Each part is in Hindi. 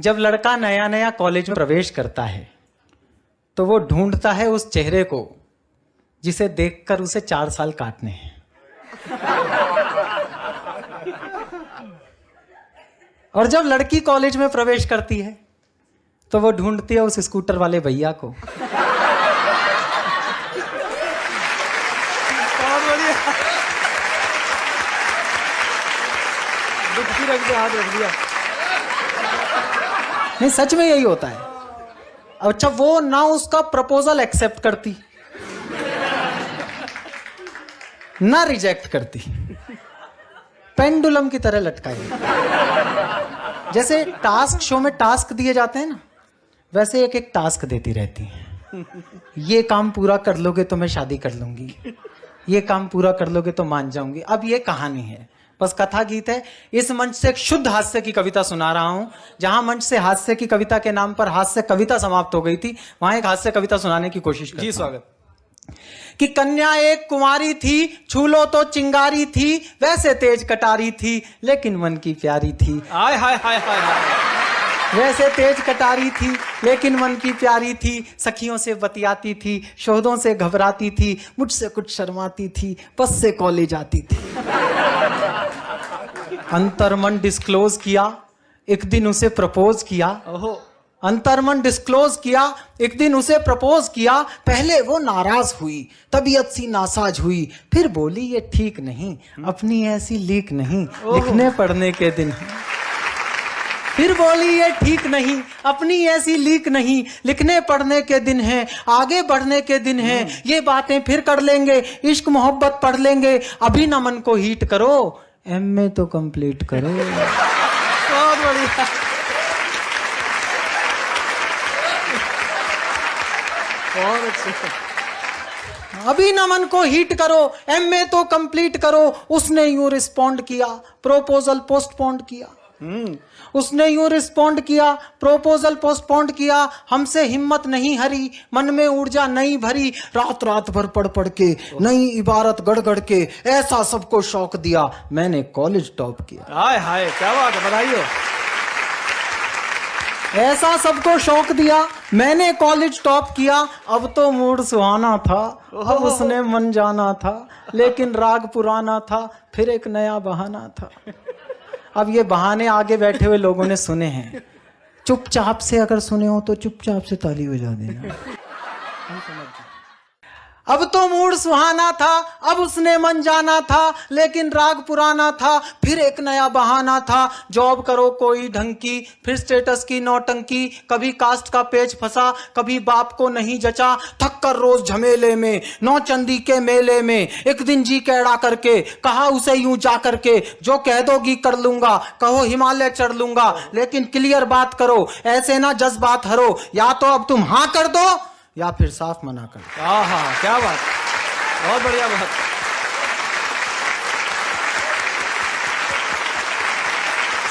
जब लड़का नया नया कॉलेज में प्रवेश करता है तो वो ढूंढता है उस चेहरे को जिसे देखकर उसे 4 साल काटने हैं। और जब लड़की कॉलेज में प्रवेश करती है तो वो ढूंढती है उस स्कूटर वाले भैया को। हाथ रख दिया। नहीं, सच में यही होता है। अच्छा, वो ना उसका प्रपोजल एक्सेप्ट करती ना रिजेक्ट करती, पेंडुलम की तरह लटकाई। जैसे टास्क शो में टास्क दिए जाते हैं ना, वैसे एक एक टास्क देती रहती है। ये काम पूरा कर लोगे तो मैं शादी कर लूंगी, ये काम पूरा कर लोगे तो मान जाऊंगी। अब ये कहानी है, बस कथा गीत है। इस मंच से एक शुद्ध हास्य की कविता सुना रहा हूं। जहां मंच से हास्य की कविता के नाम पर हास्य कविता समाप्त हो गई थी, वहां एक हास्य कविता सुनाने की कोशिश करता हूं। जी स्वागत। कि कन्या एक कुंवारी थी, छू लो तो चिंगारी थी, वैसे तेज कटारी थी लेकिन मन की प्यारी थी। हाय हाय हाय हाय हाय। वैसे तेज कटारी थी लेकिन मन की प्यारी थी, सखियों से बतियाती थी, शोधों से घबराती थी, मुझसे कुछ शर्माती थी, बस से कॉलेज आती थी। अंतर्मन डिस्क्लोज किया, एक दिन उसे प्रपोज किया। ओहो। अंतर्मन डिस्क्लोज किया, एक दिन उसे प्रपोज किया। पहले वो नाराज हुई, तबीयत सी नासाज हुई, फिर बोली ये ठीक नहीं, अपनी ऐसी लीक नहीं, लिखने पढ़ने के दिन है। फिर बोली ये ठीक नहीं, अपनी ऐसी लीक नहीं, लिखने पढ़ने के दिन है, आगे बढ़ने के दिन है, ये बातें फिर कर लेंगे, इश्क मोहब्बत पढ़ लेंगे, अभी ना मन को हीट करो, एमए तो कंप्लीट करो। बहुत बढ़िया। बहुत अच्छा। अभी ना मन को हीट करो, एमए तो कंप्लीट करो। उसने यूं रिस्पॉन्ड किया, प्रोपोजल पोस्टपोन्ड किया। उसने यूं रिस्पॉन्ड किया, प्रोपोजल पोस्टपोन्ड किया। हमसे हिम्मत नहीं हरी, मन में ऊर्जा नहीं भरी, रात रात भर पढ़ पढ़ के, नई इबारत गढ़ गढ़ के, ऐसा सबको शौक दिया, मैंने कॉलेज टॉप किया। हाय हाय, क्या बात है, बधाई हो। ऐसा सबको शौक दिया, मैंने कॉलेज टॉप किया। अब तो मूड सुहाना था, अब उसने मन जाना था, लेकिन राग पुराना था, फिर एक नया बहाना था। अब ये बहाने आगे बैठे हुए लोगों ने सुने हैं, चुपचाप से अगर सुने हो तो चुपचाप से ताली बजा देना। अब तो मूड सुहाना था, अब उसने मन जाना था, लेकिन राग पुराना था, फिर एक नया बहाना था। जॉब करो कोई ढंग की, फिर स्टेटस की नौटंकी, कभी कास्ट का पेच फंसा, कभी बाप को नहीं जचा, थक कर रोज झमेले में, नौचंदी के मेले में, एक दिन जी कैड़ा करके कहा उसे यूं जा करके, जो कह दोगी कर लूंगा, कहो हिमालय चढ़ लूंगा, लेकिन क्लियर बात करो, ऐसे ना जज्बात हरो, या तो अब तुम हाँ कर दो या फिर साफ मना कर दो। हाँ, क्या बात, बहुत बढ़िया बात।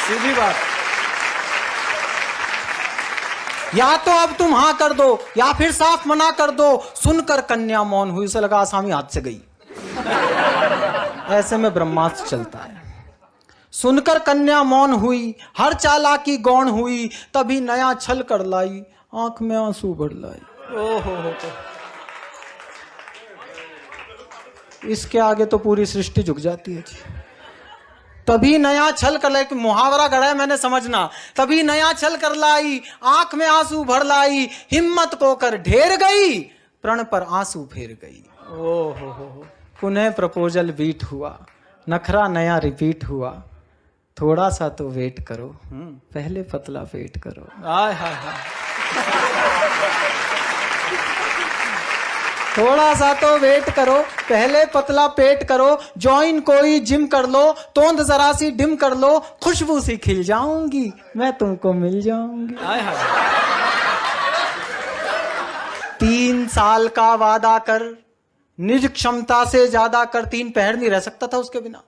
सीधी बात। या तो अब तुम हाँ कर दो या फिर साफ मना कर दो। सुनकर कन्या मौन हुई, उसे लगा आसामी हाथ से गई। ऐसे में ब्रह्मास्त्र चलता है। सुनकर कन्या मौन हुई, हर चालाकी गौण हुई, तभी नया छल कर लाई, आंख में आंसू भर लाई। ओहो। इसके आगे तो पूरी सृष्टि झुक जाती है जी। तभी नया छल कर लाई, मुहावरा गढ़ा है मैंने, समझना। तभी नया छल कर लाई, आंख में आंसू भर लाई, हिम्मत को कर ढेर गई, प्रण पर आंसू फेर गई। ओहो। पुनः प्रपोजल बीट हुआ, नखरा नया रिपीट हुआ, थोड़ा सा तो वेट करो, पहले पतला पेट करो। हाय हाय हाय। थोड़ा सा तो वेट करो, पहले पतला पेट करो, ज्वाइन कोई जिम कर लो, तोंद जरा सी डिम कर लो, खुशबू सी खिल जाऊंगी, मैं तुमको मिल जाऊंगी। हाय हाय। 3 साल का वादा कर, निज क्षमता से ज्यादा कर। 3 पहर नहीं रह सकता था उसके बिना।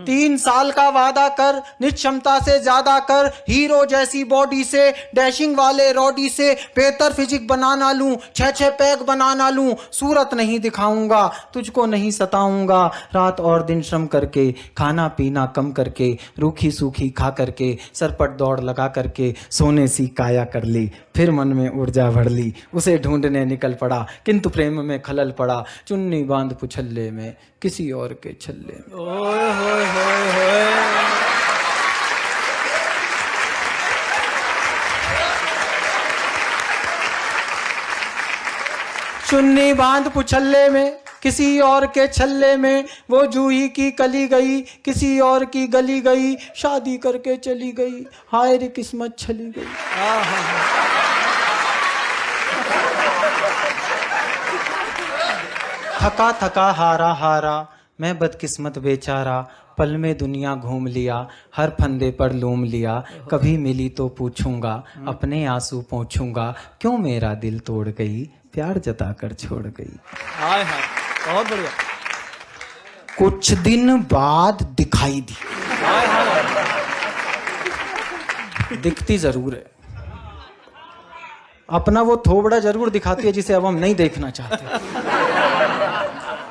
3 साल का वादा कर, निक्षमता से ज्यादा कर, हीरो जैसी बॉडी से, डैशिंग वाले रॉडी से बेहतर फिजिक बनाना लूं, 6 पैक बनाना लूं, सूरत नहीं दिखाऊंगा, तुझको नहीं सताऊंगा, रात और दिन श्रम करके, खाना पीना कम करके, रूखी सूखी खा करके, सरपट दौड़ लगा करके, सोने सी काया कर ली, फिर मन में ऊर्जा भर ली, उसे ढूंढने निकल पड़ा, किंतु प्रेम में खलल पड़ा, चुन्नी बांध पुछल्ले में, किसी और के छल्ले में। ओए होए होए होए। चुन्नी बांध पुछल्ले में, किसी और के छल्ले में, वो जूही की कली गई, किसी और की गली गई, शादी करके चली गई, हाय रे किस्मत छली गई। थका थका हारा हारा, मैं बदकिस्मत बेचारा, पल में दुनिया घूम लिया, हर फंदे पर लूम लिया, कभी मिली तो पूछूंगा, अपने आंसू पोंछूंगा, क्यों मेरा दिल तोड़ गई, प्यार जता कर छोड़ गई। हाय हाय, बहुत बढ़िया। कुछ दिन बाद दिखाई दी। हाय हाय। दिखती जरूर है, अपना वो थोबड़ा जरूर दिखाती है जिसे अब हम नहीं देखना चाहते।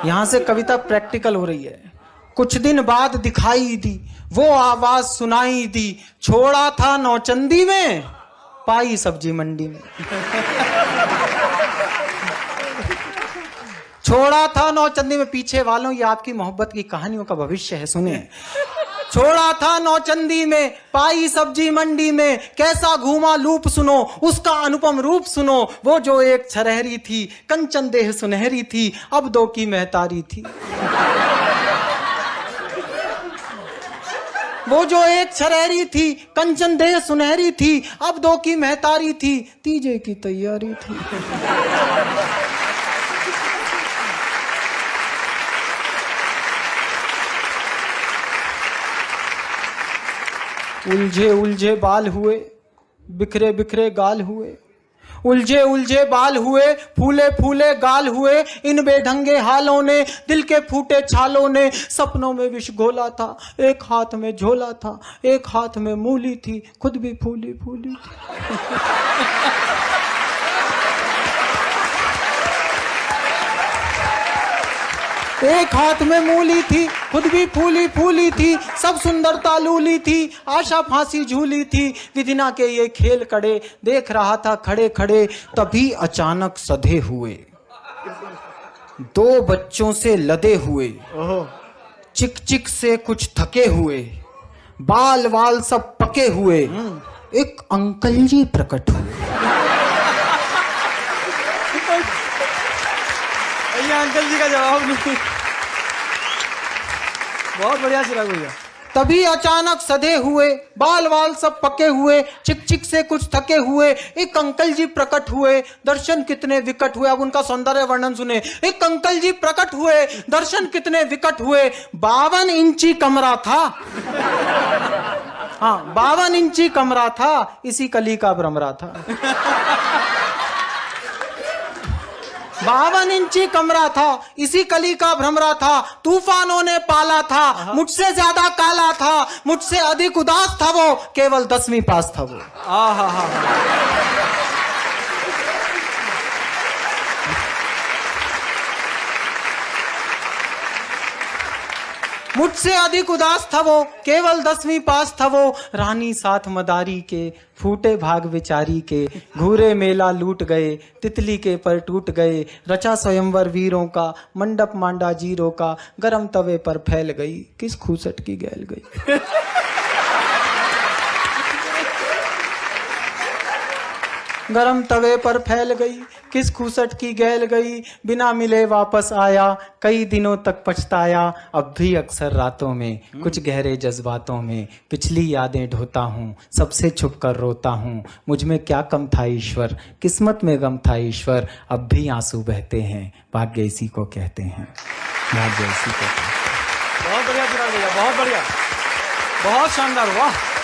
यहां से कविता प्रैक्टिकल हो रही है। कुछ दिन बाद दिखाई दी, वो आवाज सुनाई दी, छोड़ा था नौचंदी में, पाई सब्जी मंडी में। छोड़ा था नौचंदी में, पीछे वालों ये आपकी मोहब्बत की कहानियों का भविष्य है, सुने। छोड़ा था नौचंदी में, पाई सब्जी मंडी में, कैसा घूमा लूप सुनो, उसका अनुपम रूप सुनो, वो जो एक छरहरी थी, कंचन देह सुनहरी थी, अब 2 की महतारी थी। वो जो एक छरहरी थी, कंचन देह सुनहरी थी, अब 2 की महतारी थी, तीजे की तैयारी थी। उलझे उलझे बाल हुए, बिखरे बिखरे गाल हुए, उलझे उलझे बाल हुए, फूले फूले गाल हुए, इन बेढंगे हालों ने, दिल के फूटे छालों ने, सपनों में विष घोला था, एक हाथ में झोला था, एक हाथ में मूली थी, खुद भी फूली फूली थी। एक हाथ में मूली थी, खुद भी फूली फूली थी, सब सुंदरता लूली थी, आशा फांसी झूली थी, विधिना के ये खेल कड़े, देख रहा था खड़े खड़े, तभी अचानक सधे हुए, 2 बच्चों से लदे हुए, चिक चिक से कुछ थके हुए, बाल वाल सब पके हुए, एक अंकल जी प्रकट हुए। अंकल जी का जवाब नहीं। बहुत बढ़िया चिराग भैया। तभी अचानक सधे हुए, बाल वाल सब पके हुए, चिक चिक से कुछ थके हुए, एक अंकल जी प्रकट हुए, दर्शन कितने विकट हुए। अब उनका सौंदर्य वर्णन सुने। एक अंकल जी प्रकट हुए, दर्शन कितने विकट हुए, 52 इंची कमरा था। हाँ, 52 इंची कमरा था, इसी कली का भ्रमरा था। 52 इंची कमरा था, इसी कली का भ्रमरा था, तूफानों ने पाला था, मुझसे ज्यादा काला था, मुझसे अधिक उदास था वो, केवल 10वीं पास था वो। मुझसे अधिक उदास था वो, केवल 10वीं पास था वो, रानी साथ मदारी के, फूटे भाग विचारी के, घूरे मेला लूट गए, तितली के पर टूट गए, रचा स्वयंवर वीरों का, मंडप मांडा जीरों का, गरम तवे पर फैल गई, किस खूसट की गैल गई। गरम तवे पर फैल गई, किस खूसट की गैल गई, बिना मिले वापस आया, कई दिनों तक पछताया, अब भी अक्सर रातों में, कुछ गहरे जज्बातों में, पिछली यादें ढोता हूँ, सबसे छुप कर रोता हूँ, मुझ में क्या कम था ईश्वर, किस्मत में गम था ईश्वर, अब भी आंसू बहते हैं, भाग्य इसी को कहते हैं, भाग्य इसी को कहते हैं। बहुत बढ़िया चिराग भैया, बहुत बढ़िया, बहुत शानदार, वाह।